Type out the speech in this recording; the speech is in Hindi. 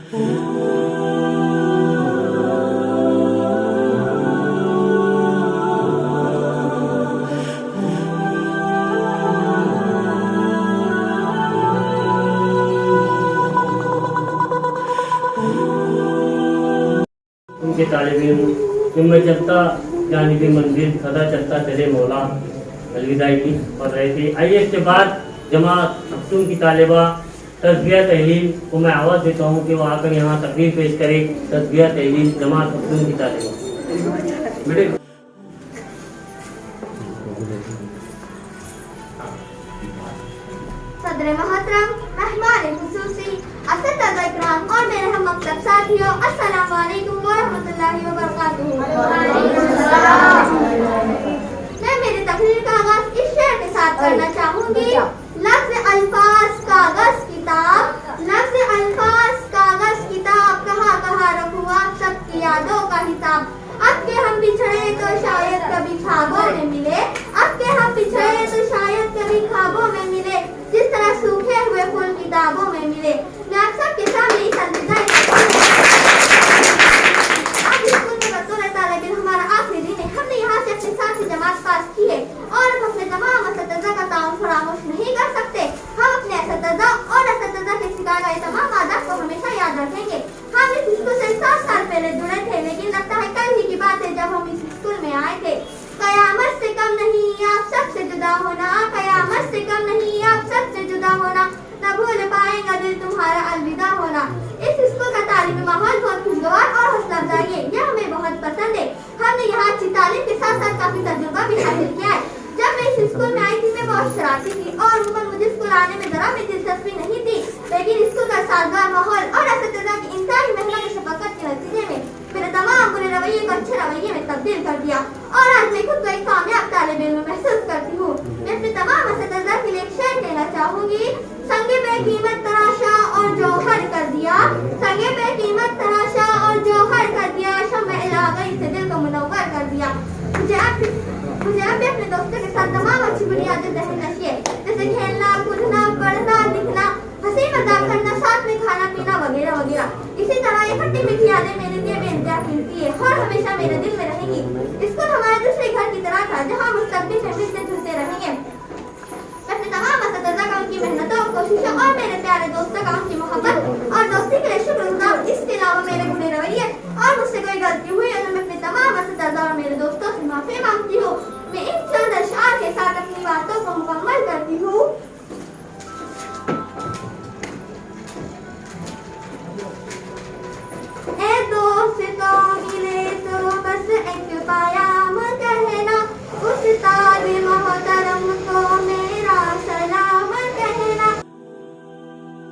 उनके तालिब इल्म मैं चलता जानिबे मंजिल सदा चलता चले मौला अलविदाई की पढ़ रहे थे। आइए इसके बाद जमात मखदूम की तालिबा तज़किया तहलील को मैं आवाज़ देता हूँ कि वो आकर यहाँ तकरीर पेश करे। तज़किया तहलील जमात मखदूम की तालिबा बेटे। सदर मोहतरम, मेहमान खुसूसी, असतज़ इकराम और मेरे हम मकतब साथियों, अस्सलाम वालेकुम व रहमतुल्लाहि व बरकातुहू। मैं मेरी तकरीर का आगाज़ इस शेर के साथ करना चाहूँगी। लफ्ज़ अल्फाज कागज़ किताब, लफ्ज़ अल्फाज कागज़ किताब, कहाँ कहाँ रखूँ आप सबकी यादों का हिसाब। अब के हम बिछड़े तो शायद कभी ख्वाबों में मिले, अब के हम बिछड़े तो शायद कभी ख्वाबों में मिले, जिस तरह सूखे हुए फूल किताबों में मिले। मैं आप सबके सामने इस अलविदा आज स्कूल में बतौर तालिब इल्म हमारा आखिरी दिन है। हमने यहाँ से अपने साथ ही जमात पास की है और हम अपने तमाम असतज़ा का ताउन फरामोश नहीं कर सकते। हम अपने असतज़ा और असतज़ा के सिखाए गए तमाम आदत को हमेशा याद रखेंगे। हम इस स्कूल से 7 साल पहले जुड़े थे, लेकिन लगता है कल ही की बात है जब हम इस स्कूल में आए थे। कयामत से कम नहीं आप सबसे जुदा होना, कयामत से कम नहीं आप सबसे जुदा होना, न भूल पाएगा दिल तुम्हारा अलविदा होना। इस स्कूल का तालीमी माहौल बहुत खुशगवार और हौसला अफजाई है, यह हमें बहुत पसंद है। हमने यहाँ अच्छी तालीम के साथ साथ काफी तजुर्बा भी हासिल किया है। जब मैं इस स्कूल में आई थी मैं बहुत शरारती थी और उम्र मुझे स्कूल आने में जरा भी दिलचस्पी नहीं थी, लेकिन स्कूल का साजगार माहौल और असतज़ा की इंतहाई मेहनत और शफकत के नतीजे में मेरे तमाम बुरे रवैये को अच्छे रवैये में तब्दील कर दिया और आज मैं खुद को एक कामयाब तालिब इल्म महसूस करती हूँ। मैं अपने तमाम असतज़ा के लिए एक शेर कहना चाहूँगी। संगे बेकीमत तराशा और जौहर कर दिया, संगे बेकीमत तराशा और जौहर कर दिया, शम्अ इलाही से दिल को मुनव्वर कर दिया। मुझे अब भी अपने दोस्तों के साथ तमाम अच्छी बुनियादी जहन नशी है, जैसे खेलना कूदना पढ़ना लिखना हंसी मजाक करना साथ में खाना पीना वगैरह वगैरह। इसी तरह ये खट्टी मीठी यादें मेरे लिए बेइंतहा कीमती है और हमेशा मेरे दिल में रहेंगी। इसको